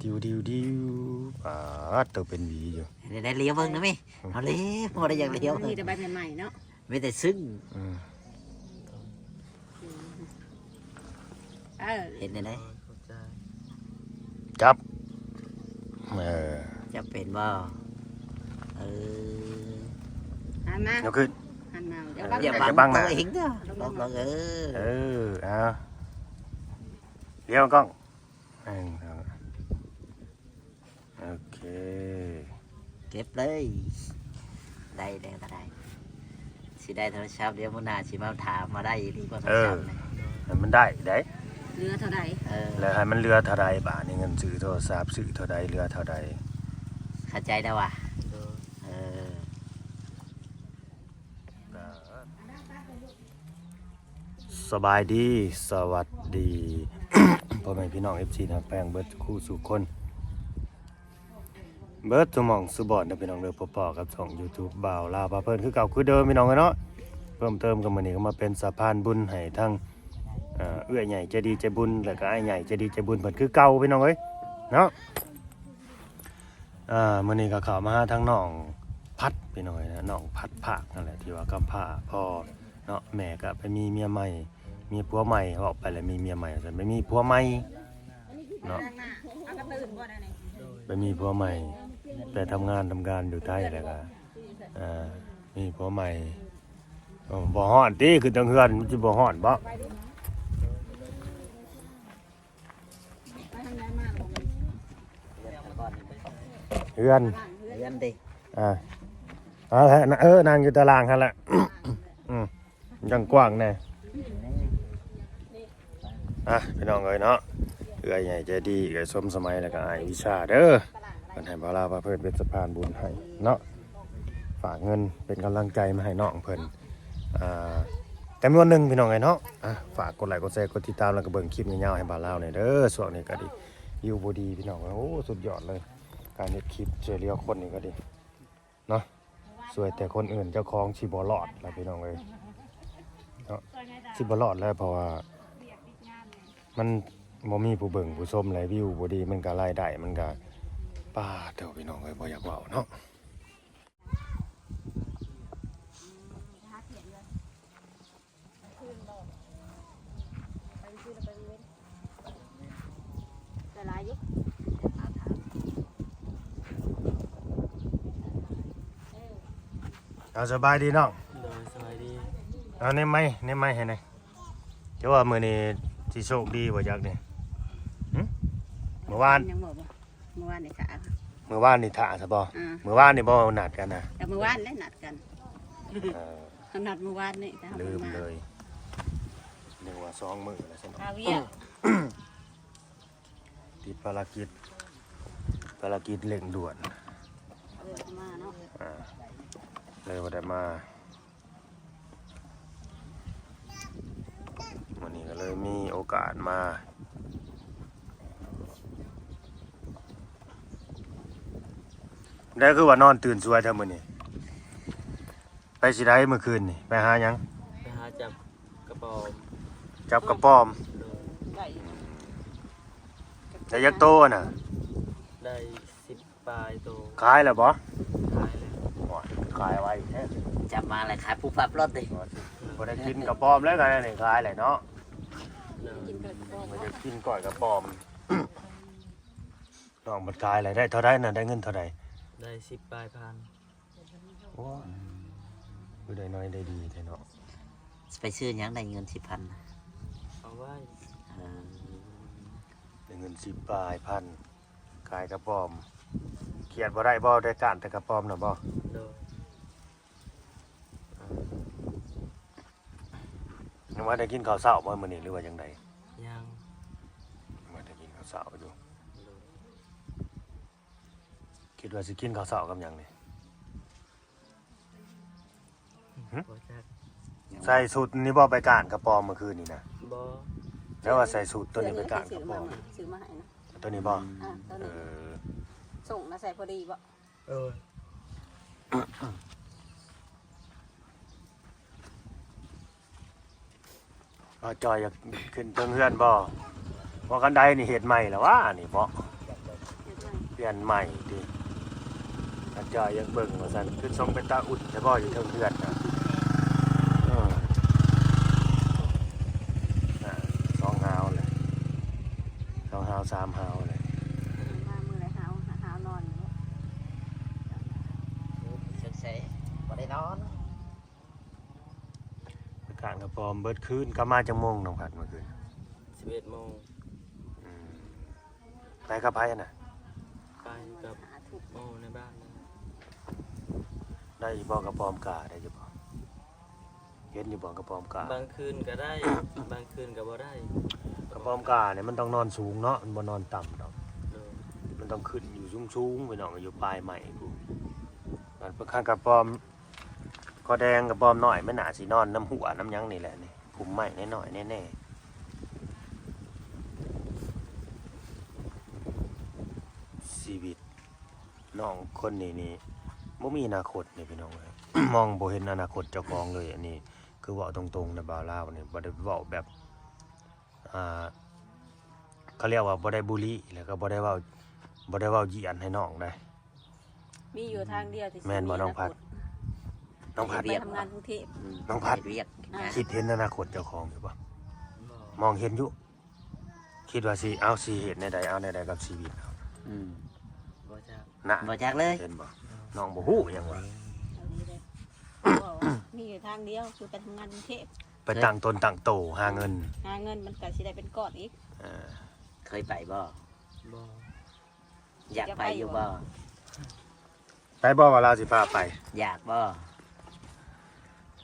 ดิวตัวเป็นหวีอยู่ได้เลี้ยวเบิ่งนะมั้ยเอาเลี้ยวบ่ได้อยากเลี้ยวมีแต่ใบใหม่ๆเนาะมีแต่ซึ้งเห็นได้จับจะเป็นบ่หันมาเดี๋ยวขึ้นหันมาอย่าบังตัวเองเด้อบังเอาเลี้ยวกล้องโอเคเก็บเลยได้แล้วก็ได้สิได้โทรศัพท์เดี๋ยวมื้อหน้าสิมาถามมาได้ดีกว่าโทรศัพท์มันได้เรือเท่าใดแล้วให้มันเรือเท่าใดบาทนี่เงินซื้อโทรศัพท์ซื้อเท่าใดเรือเท่าใดเข้าใจแล้วว่ะสบายดีสวัสดีพ่อแม่พี่น้อง FC ทางแปลงเบิร์ดคู่สู่คนเบิร์ดสมองสุบอดนะพี่น้องเด้อพอๆกับช่อง YouTube บ่าวลาวพาเพิ่นคือเก่าคือเดิมพี่น้องเนาะเพิ่มเติมกันมื้อนี้ก็มาเป็นสะพานบุญให้ทั้งเอื้อใหญ่ใจดีใจบุญแล้วก็อ้ายใหญ่ใจดีใจบุญเพิ่นคือเก่าพี่น้องเอ้ยเนาะมื้อนี้ก็เข้ามาหาทั้งน้องพัดพี่น้องนะน้องพัดภาคนั่นแหละที่ว่ากำพร้าพ่อเนาะแม่ก็ไปมีเมียใหม่มีผัวใหม่ออกไปแล้วมีเมียใหม่แต่ไม่มีผัวใหม่เนาะไปมีผัวใหม่ไปทำงานอยู่ไทยแล้วก็มีผัวใหม่บ่ฮ้อนติคือจังเฮือนมันสิบ่ฮ้อนบ่เฮือนดินั่งอยู่ตารางหั่นแหละยังกว้างแน่พี่น้องเอ้ยเนาะเอื้อใหญ่ใจดีเอื้อสมสมัยแล้วก็อ้ายวิชาเด้อเพิ่นให้บ่าวลาวพาเพิ่นเป็นสะพานบุญให้เนาะฝากเงินเป็นกำลังใจมาให้น้องเพิ่นจำนวนหนึ่งพี่น้องเอ้ยเนาะฝากกดไลค์กดแชร์กดติดตามแล้วก็เบิ่งคลิปยาวๆให้บ่าวลาวหน่อยเด้อช่วงนี้ก็ดีวิวบ่ดีพี่น้องโอ้สุดยอดเลยการเฮ็ดคลิปช่วยเหลือคนนี่ก็ดีเนาะช่วยแต่คนอื่นเจ้าของสิบ่รอดล่ะพี่น้องเอ้ยเนาะสิบ่รอดแล้วเพราะว่ามันบ่มีผู้เบิ่งผู้ชมหลายวิวบ่ดีมันก็รายได้มันก็ป้าเด้อพี่น้องเอ้ยบ่อยากเว้าเนาะสบายดีน้องสบายดีในไม้ให้หน่อยเจ้าว่ามื้อนี้สิโชคดีบ่จักนี่เมื่อวานนี่ค่ะเมื่อวานนี่ท่าซะบ่เมื่อวานนี่บ่นัดกันนะแต่เมื่อวานได้นัดกันนัดเมื่อวานนี่ลืมเลยนึกว่า2มื้อแล้วซั่นติดภารกิจเร่งด่วนมาเนาะเลยบ่ได้มาวันนี้ก็เลยมีโอกาสมาได้คือว่านอนตื่นสวยเท่ามื้อนี้ไปสิได้เมื่อคืนนี่ไปหาหยังไปหาจับกระป๋อมได้ยักโตน่ะได้10 ปลายโตขายแล้วบ่ขายแล้วขายไว้แท้จับมาเลยขายผู้พับรถดิบ่ได้กินกระป๋อมแล้วกันนี่ขายแหละเนาะบ่ได้กินก้อยกระป๋อมน้องมันขายอะไรได้เท่าใดน่ะได้เงินเท่าใดได้10 ปลายพันโอ้คือได้น้อยได้ดีแท้เนาะไปซื้อหยังได้เงิน 10,000เอาไว้ได้เงิน10 ปลายพันขายกระป๋อมเขียนบ่ได้บ่ได้การแต่กระป๋อมน่ะบ่นึกว่าได้กินข้าวเช้าบ่มื้อนี้หรือว่าจังไดยังบ่ได้กินข้าวเช้าอยู่คิดว่าสิกินข้าวเช้ากับหยังนี่ใส่สูตรนี่บ่ไปการกระป๋อมเมื่อคืนนี่นะบ่แล้วว่าใส่สูตรตัวนี้ไปการกระป๋อมซื้อมาให้นะตัวนี้บ่ส่งมาใส่พอดีบ่จอยอยากขึ้นเทิงเฮือนบ่กันไดนี่เฮ็ดใหม่แล้ววะนี่บ่ เปลี่ยนใหม่ดิอาจารย์ยังเบิ่งว่าซั่นคือทรงเป็นตาอุ่นแต่บ่อยู่เทิงเฮือนน่ะสองหาวเลยสองหาวสามหาวเลย มามือไรหาวนอนอยู่ เชิญเสบ่ได้นอน ไปกลางกระปอมเบิดคืนก็มาจังโมงน้องผัดเมื่อคืน 11 โมง อืมไปกับไผน่ะ ไปกับ หาทุก โมในบ้านนั่น ได้อยู่บ่กระปอมกาได้อยู่บ่เห็นอยู่บ่กระปอมกา บางคืนก็ได้ บางคืนก็บ่ได้ กระปอมกาเนี่ยมันต้องนอนสูงเนาะมันบ่นอนต่ำดอก โดย มันต้องขึ้นอยู่สูงๆไปหน่อยอยู่ปลายใหม่กูมันเป็นข้างกระปอมก็แดงกระปอมหน่อยมันหนาสีนอนน้ำหัวน้ำยั้งนี่แหละนี่คุมใหม่แน่ๆแน่ๆชีวิตน้องคนนี้นี่บ่มีอนาคตนี่พี่น้องเอ้ย มองบ่เห็นอนาคตเจ้าของเลยอันนี้คือเว้าตรงๆนะบ่าวลาวนี่บ่ได้เว้าแบบเขาเรียกว่าบ่ได้บูลลี่แล้วก็บ่ได้เว้าเหยียดให้น้องได้ มีอยู่ทางเดียวที่สิ แม่นบ่น้องพัด น้องพัด ไปทำงานกรุงเทพ น้องพัด เรียกงาน คิดเห็นอนาคตเจ้าของอยู่ปะ บ่ มองเห็นอยู่คิดว่าสิเอาสิเหตุในใดเอาในใดกับชีวิตเอา อืม บ่จัก นะ บ่จักเลย เห็นบ่น้องบ่ฮู้หยังวะ เอาดีเลยบอกว่ามีอยู่ทางเดียวคือไปทำงานกรุงเทพ ไปตั้งตนตั้งโตหาเงิน หาเงินมันก็สิได้เป็นก้อนอีก เออ เคยไปบ่ บ่ อยากไปอยู่บ่ ไปบ่ว่าเราสิพาไป อยากบ่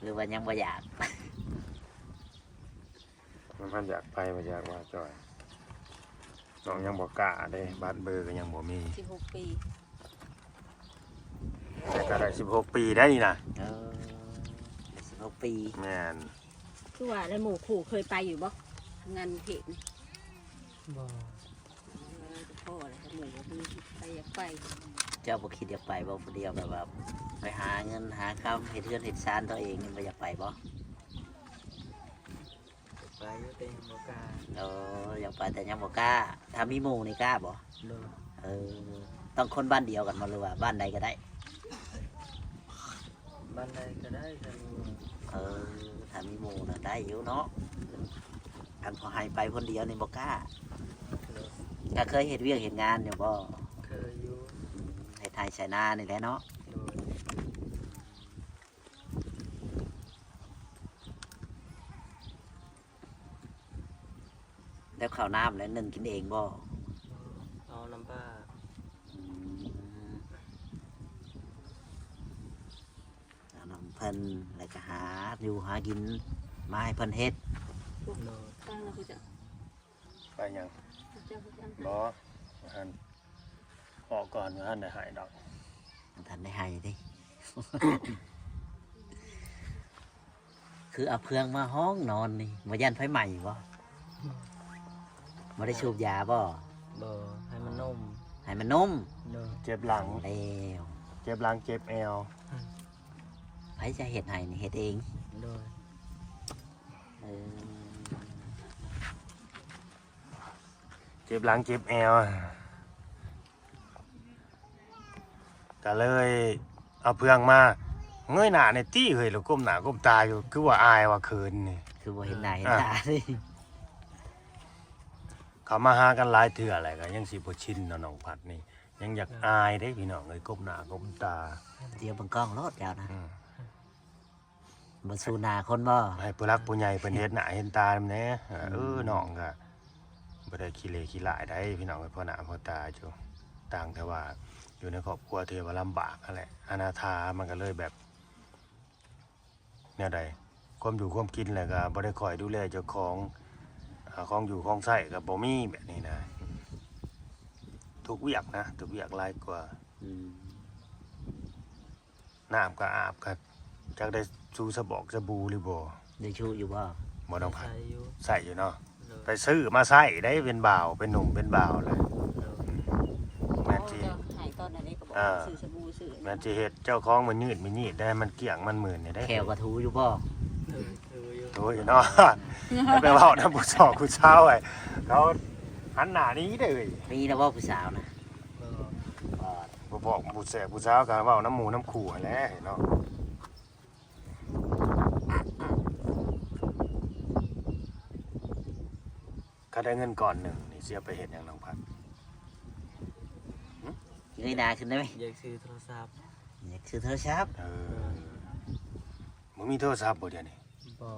หรือว่ายังบ่อยาก มันอยากไปบ่อยากว่าจอยน้องยังบ่กล้าเด้บัตรเบอร์ก็ยังบ่มี 16 ปี แต่ก็ได้16 ปีได้นี่นะ 16 ปี แม่น คือว่าแล้วหมู่ขู่เคยไปอยู่บ่ทำงานกรุงเทพนี่ บ่ พ่อเลยหมู่มีไปอยากไป เจ้าบ่คิดอยากไปบ่ผู้เดียวแบบว่าไปหาเงินหาคำเฮ็ดเรือนเฮ็ดซานตัวเองนี่บ่อยากไปบ่ ไปอยู่แต่ยังบ่กล้า อยากไปแต่ยังบ่กล้า ถ้ามีหมู่นี่กล้าบ่ โดย ต้องคนบ้านเดียวกันบ่หรือว่าบ้านใดก็ได้ บ้านใดก็ได้ถ้ามี ถ้ามีหมู่น่ะได้อยู่เนาะอันพอให้ไปคนเดียวนี่บ่กล้า โดย ก็เคยเฮ็ดเวียกเฮ็ดงานอยู่บ่ เคยอยู่ เฮ็ดไทยไชนานี่แหละเนาะ โดย แล้วข้าวน้ำแล้วนึ่งกินเองบ่ เอาน้ำปลา เอาน้ำเพิ่นแล้วก็หาอยู่หากินมาให้เพิ่นเฮ็ด โดย ตั้งแล้วคือจะ ไปหยัง เจ้าคือจัง บ่หันออกก่อนหันได้หายดอก ท่านได้ให้ดิ คือเอาเพื่องมาห้องนอนนี่มายันไฟใหม่บ่มาได้สูบยาบ่ บ่ให้มันนุ่ม ให้มันนุ่ม โดย เจ็บหลัง แล้ว เจ็บหลังเจ็บแอว ไผจะเฮ็ดให้นี่เฮ็ดเอง โดย เออ เจ็บหลังเจ็บแอวก็เลยเอาเพื่องมาเงยหน้าในตี้เฮ้ยแล้วก้มหน้าก้มตาอยู่คือว่าอายว่าเขินนี่ คือบ่เห็นหน้าเห็นตาดิ เขามาหากันหลายเถื่ออะไรก็ยังสิบ่ชินเนาะน้องพัดนี่ยังอยากอายได้พี่น้องเอ้ยก้มหน้าก้มตา เดี๋ยวเบังกล้องรถยาวนะ อืม บ่สู้หน้าคนบ่ ให้ผู้รักผู้ใหญ่เพิ่นเฮ็ดหน้าเห็นตานำแหน่น้องก็บ่ได้ขี้เหร่ขี้หลายได้พี่น้องเอ้ยพ่อหน้าพ่อตาจูต่างแต่ว่าอยู่ในครอบครัวที่ว่าลำบากนั่นแหละอนาถามันก็เลยแบบแนวใดความอยู่ความกินแล้วก็บ่ได้คอยดูแลเจ้าของของอยู่ของใช้ก็บ่มีแบบนี้นะทุกเวียกนะทุกเวียกหลายกว่า อืม น้ำก็อาบก็จักได้สูสบอกสบู่หรือบ่ ได้ชูอยู่บ่ บ่ต้องพัด ใช้อยู่ ใส่อยู่เนาะ โดย ไปซื้อมาใส่ได้เป็นบ่าวเป็นหนุ่มเป็นบ่าวเลย โดย แม่น เขา สิ จะหายตอนอันนี้ก็บอก อ่า สื่อสบู่สื่อ แม่นสิเฮ็ดเจ้าของมันยืดมันยีดได้มันเกี่ยงมันหมื่นนี่ได้ แขวกระทูอยู่บ่ โดยคืออยู่ โอ้ยเนาะ ไปเว้านำผู้สาวผู้เช้าไอ้เขาหันหน้าหนี้เด้อ มีนะบ่ผู้สาวนะ บ่ พวกผู้แสบผู้สาวก็เว้าน้ำหมูน้ำขู่หั่นแหละเนาะก็ได้เงินก่อนหนึ่งนี่เสียไปเฮ็ดหยังน้องพัด เงยหน้าขึ้นได้ไหม อยากซื้อโทรศัพท์ อยากซื้อโทรศัพท์ มึงมีโทรศัพท์บ่เดี๋ยวนี้ บ่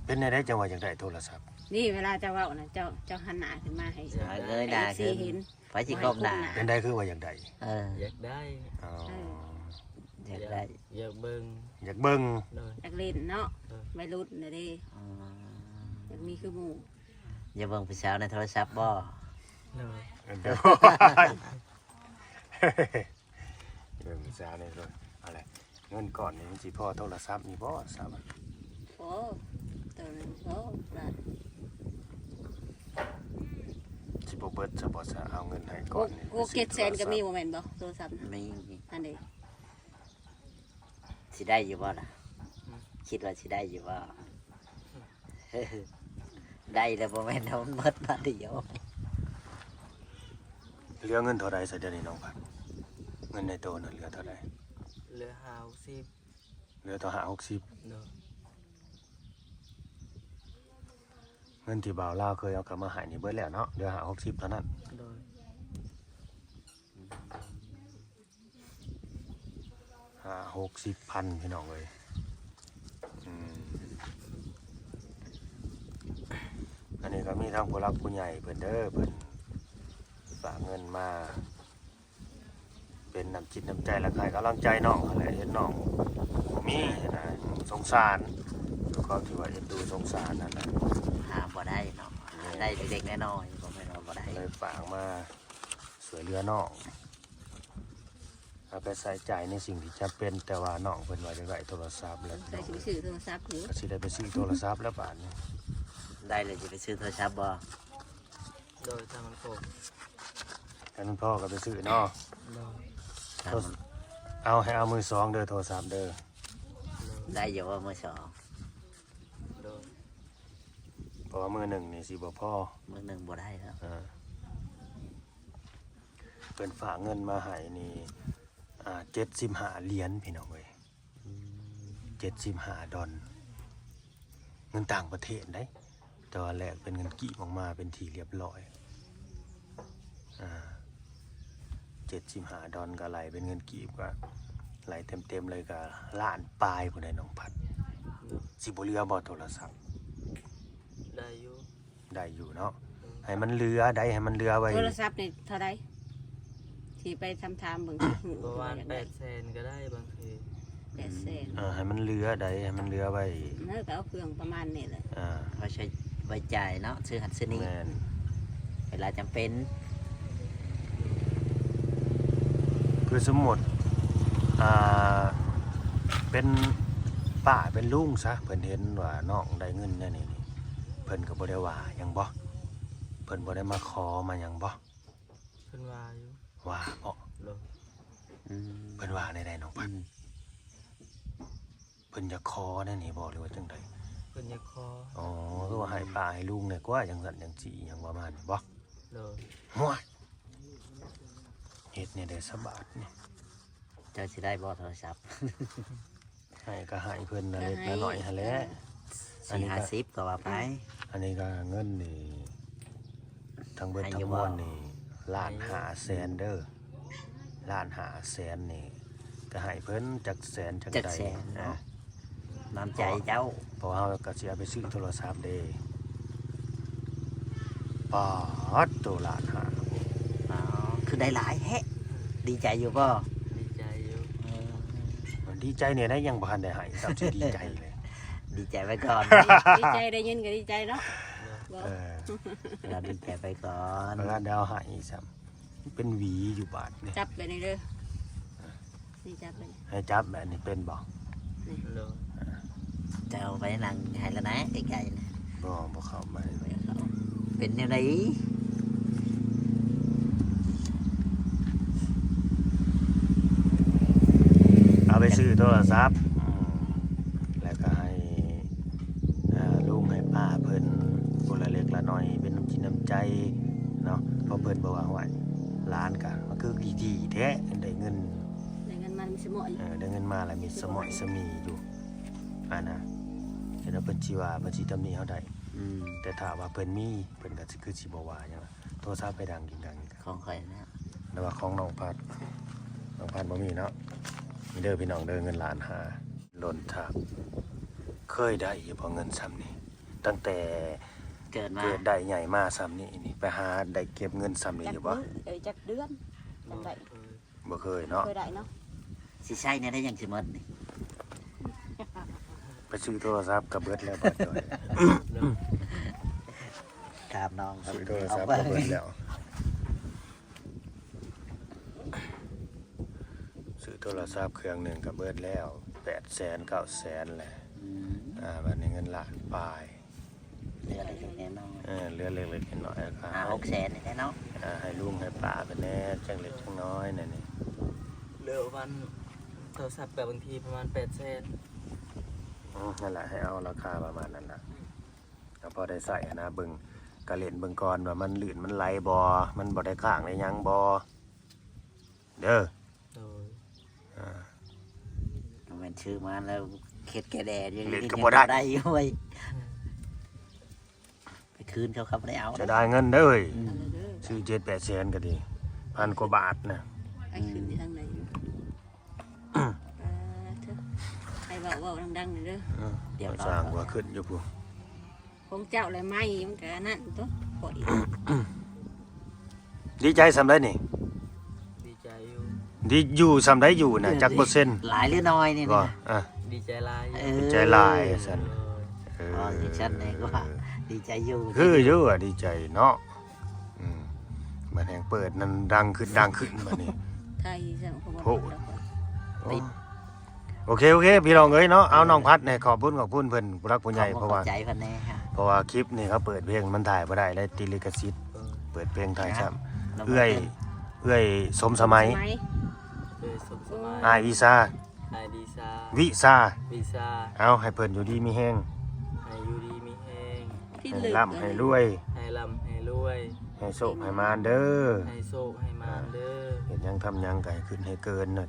เป็นได้จังหวะจังได้โทรศัพท์ นี่เวลาเจ้าเว้าน่ะเจ้าหันหน้าขึ้นมาให้ เงยหน้าขึ้น เห็น ไปจิกลมหน้า เป็นได้คือว่าอย่างใด เออ อยากได้ อ๋อ อยากได้ อยากเบิ่ง อยากเบิ่ง โดย อยากเล่นเนาะ เออ วัยรุ่นน่ะเด้ อืม อยากมีคือหมู่ อย่าเบิ่งผู้สาวในโทรศัพท์บ่ โดย เดี๋ยวเบิ่งซาเนี่ยเลยอะไรเงินก่อนนี่มันสิพอโทรศัพท์นี่บ่ทราบ โอ้ตัวนึงโอ้ได้ สิบ่เบิดซะบ่ซะเอาเงินให้ก่ กู อนนี่ กูเก็ตแสนก็มีบ่แม่นบ่โทรศัพท์น่ะ มี อันนี้ สิได้อยู่บ่ล่ะคิดว่าสิได้อยู่บ่ ได้แล้วบ่แม่นเอามันเบิดมาเดียว เหลือเงินเท่าใดซะเดี๋ยวนี้น้องพัดเงินในโตน่ะเหลือเท่าใด เหลือ50 เหลือต่อ60 โดย เงินที่บ่าวลาวเคยเอากลับมาให้นี่เบิดแล้วเนาะเหลือ60เท่านั้น โดย 60,000พี่น้องเอ้ยอันนี้ก็มีทางผู้รักผู้ใหญ่เพิ่นเด้อเพิ่นฝากเงินมา เป็นน้ำจิตน้ำใจและใครกำลังใจน้องอะไรเห็นน้องบ่มีนะสงสารก็ที่ว่าเอ็นดูสงสารนั่นแหละ หาบ่ได้เนาะหาได้เด็กๆน้อยๆบ่แม่นว่าบ่ได้ เลยฝากมาสวยเรือน้องเอาไปใส่ใจในสิ่งที่จำเป็นแต่ว่าน้องเพิ่นว่าจะได้โทรศัพท์แล้ว ใส่สิซื้อโทรศัพท์อยู่ ก็สิได้ไปซื้อโทรศัพท์แล้วบาดนี้ ได้เลยจะไปซื้อโทรศัพท์บ่ โดยทางมันครบ กันพ่อก็ไปซื้อเนาะ โดย ถ้ามัน เอาให้เอามือสองเด้อโทรศัพท์เด้อ ได้อยู่ว่ามื้อสอง โดย เพราะว่ามือหนึ่งนี่สิบ่พอ มื้อหนึงบ่ได้แล้ว เพิ่นฝากเงินมาให้นี่75เหรียญพี่น้องเอ้ย75 ดอลเงินต่างประเทศได้แต่ว่าแลกเป็นเงินกีบออกมาเป็นที่เรียบร้อย75 ดอลก็ไหลเป็นเงินกีบก็ไหลเต็มๆเลยก็ล้านปลายพุ่นได้น้องพัดสิบ่เหลือบ่โทรศัพท์ ได้อยู่ ได้อยู่เนาะให้มันเหลือได้ให้มันเหลือไว้ โทรศัพท์นี่เท่าใดที่ไปทำเบิ่ง ประมาณ800,000ก็ได้บางที 800,000 ให้มันเหลือได้ให้มันเหลือไว้ เนื้อก็เอาเครื่องประมาณนี้แหละ เขาใช้ไว้จ่ายเนาะซื้อหัดซื้อนี่ แม่น เวลาจำเป็น คือสมมุติเป็นป้าเป็นลุงซะเพิ่นเห็นว่าน้องได้เงินแน่นี่เพิ่นก็บ่ได้ว่าหยังบ่เพิ่นบ่ได้มาขอมาหยังบ่ เพิ่นว่าอยู่ ว่าบ่ โดย เพิ่นว่าได้น้องพัดเพิ่นจะขอแน่นี่บ่หรือว่าจังได เพิ่นอยากขอ อ๋อคือว่าให้ป้าให้ลุงเนี่ยกว่าจังซั่นจังซี่หยังประมาณนี้บ่ โดย ฮ้วยเฮ็ดเนี่ยได้สบาทนี่ เจ้าสิได้บ่โทรศัพท์ ให้ก็ให้เพิ่นน่ะเล็กละน้อยหั่นแหละ อันนี้ก็ 4-50ก็ว่าไป อันนี้ก็เงินนี่ทั้งเบิด ให้ ทั้ อยู่ งม บ่ วลนี่1,500,000เด้อ1,500,000นี่ก็ให้เพิ่นจักแสนจัง จัก ใด แสน นะ เนาะน้ำใจเจ้า เพราะว่าเราก็สิเอาไปซื้อโทรศัพท์เด้ปาดตัวล้านห้า อ๋อคือได้หลายแฮะดีใจอยู่บ่ ดีใจอยู่ มันดีใจเนี่ยได้ยังบ่ทันได้ให้ซ้ำสิดีใจเลย ดีใจไว้ก่อน ดีใจได้ยินก็ดีใจเนาะบ่ เออ เราดีใจไปก่อน เวลาได้เอาให้ซ้ำเป็นหวีอยู่บาดนี่ จับไปนี่เด้อนี่จับไปนี่ ให้จับแบบนี้เป็นบ่ โดย จะเอาไปนั่งให้แล้วนะไกลๆนะ บ่เข้าไป เป็นแนวไหน เอาไปซื้อโทรศัพท์แล้วก็ให้ลุงให้ป้าเพิ่นคนละเล็กละน้อยเป็นน้ำจิตน้ำใจเนาะเพราะเพิ่นบอกว่าไหวร้านกันมันก็ คือดีแท้ได้เงิน ได้เงินมันมีสมอย ได้เงินมาแล้วมีสมอยสมีอยู่นะเห็นว่าเพิ่นสิว่าเพิ่นสิตำหนิเฮาได้แต่ถ้าว่าเพิ่นมีเพิ่นก็สิคือสิบ่ว่าหยังโทรศัพท์ไปดังกิน ของข่อยนะ แต่ว่าของน้องพัดบ่มีเนาะมีเด้อพี่น้องเด้อเงินล้านหาหล่นทางเคยได้อยู่บ่เงินซ้ำนี่ตั้งแต่ เกิดมา เกิดได้ใหญ่มาซ้ำนี่ไปหาได้เก็บเงินซ้ำนี่ จั อก ยู่บ่ จักเดือนจังได้ บ่เคยเนาะ เคยได้เนาะ สิใช่เนี่ยได้ยังสิหมดนี่ ไปซื้อโทรศัพท์กับเบิดแล้วบัดจ่อย ถามน้องครับ ซื้อโทรศัพท์กับเบิดแล้วซื้อโทรศัพท์เครื่องหนึงกับเบิดแล้ว800,000 900,000แหละบัดนี้เงินล้านปลาย เหลืออะไรแน่น้อง เหลือเล็กๆน้อยๆแล้วก็ 6 แสนนี่แน่เนาะ ให้ลุงให้ป้าไปแน่จังเล็กจังน้อยนั่นนี่ เหลือวันโทรศัพท์แบบบางทีประมาณ800,000 นั่นแหละให้เอาราคาประมาณนั้นล่ะแล้วพอได้ใส่นะเบิ่งกะเล่นเบิ่งก่อนว่ามันลื่นมันไหลบ่มันบ่ได้ข้างได้หยังบ่เด้อ โดย มันชื่อมาแล้วเข็ดแกแดดยัง เล่นก็บ่ได้ ได้อยู่เว้ยไปคืนเขาไม่ได้เอา จะได้เงินเด้อเว้ย เอาเลยเด้อ ซื้อ7-8 แสนก็ดีพันกว่าบาทนะ ไอ้ขึ้นที่ทางไหนอยู่เถอะไอ้เว้าดังๆหน่อยเด้อ เดี๋ยว สร้างหัวขึ้นอยู่พุ่น ของเจ้าอะไรไหมมันก็นั่นตัวข่อย ดีใจสำได้นี่ ดีใจอยู่ ดีอยู่สำได้อยู่น่ะจักเปอร์เซ็นต์ หลายหรือน้อยนี่ ก็ นะ ดีใจหลายอยู่ เออ ใจหลายซั่น โดย อ๋อดิฉันเองก็ว่าดีใจอยู่ คืออยู่อ่ะดีใจเนาะมันแห่งเปิดนั่นดังขึ้นบัดนี้ ไทยสังคม โอ้ โอเคพี่น้องเอ้ยเนาะเอาน้องพัดเนี่ยขอบคุณเพิ่นผู้รักผู้ใหญ่เพราะว่า ใจพันแน่ฮะ คลิปนี่เขาเปิดเพลงมันถ่ายบ่ได้ได้ติดลิขสิทธิ์ โดย เปิดเพลงถ่ายซ้ำ น้ง เอื้อยสมสมัย โดยสมสมัย อายวีซ่า ไอดีซา วิซ่า วีซา เอาให้เพิ่นอยู่ดีมีแฮง ให้อยู่ดีมีแห้ง ที่ ให้ ลึก ร่ำให้รวย ให้ร่ำให้รวย ให้โชคให้มานเด้อ ให้โชคให้มานเด้อ เห็นยังทำยังก็ให้ขึ้นให้เกินน่ะ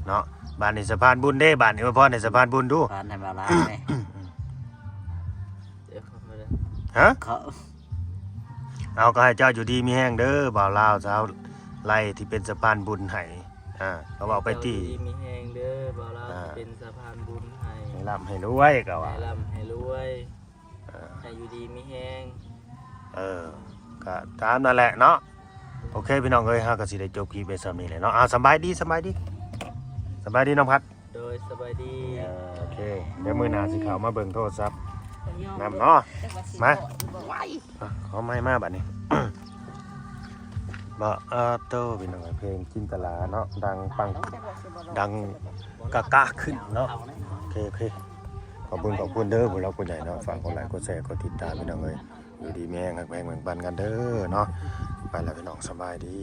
เนาะบ้านนี้สะพานบุญเด้บ้านนี้ว่าพรในสะพานบุญดู พานในบาลานไหม เดี๋ยวเข้ามาเลย ฮะ เขา เอาก็ให้เจ้าอยู่ดีมีแห้งเด้อบ่าวลาวสาวไล่ที่เป็นสะพานบุญให้เขาเอาไปที่ เจ้าอยู่ดีมีแห้งเด้อบ่าวเราจะเป็นสะพานบุญให้ ให้ร่ำให้รวยก็ว่า ให้ร่ำให้รวย เออ ให้อยู่ดีมีแห้ง ก็ตามนั่นแหละเนาะโอเคพี่น้องเอ้ยฮะก็สิได้จบคลิปไปซ้ำนี้แหละเนาะสบายดีน้องพัด โดยสบายดี โอเคเดี๋ยวมื้อหน้าสิเข้ามาเบิ่งโทรศัพท์นำเนาะมา ขอไม้มาบัดนี้ บ่โตพี่น้องเอ้ยเพลงจินตลาเนาะดังปังดังกะกะขึ้นเนาะ เอาเลย โอเคขอบคุณเด้อผู้รักผู้ใหญ่เนาะฝากกดไลค์กดแชร์กดติดตามพี่น้องเอ้ยอยู่ดีแม่งหักแพงแบ่งปันกันเด้อเนาะไปแล้วพี่น้องสบายดี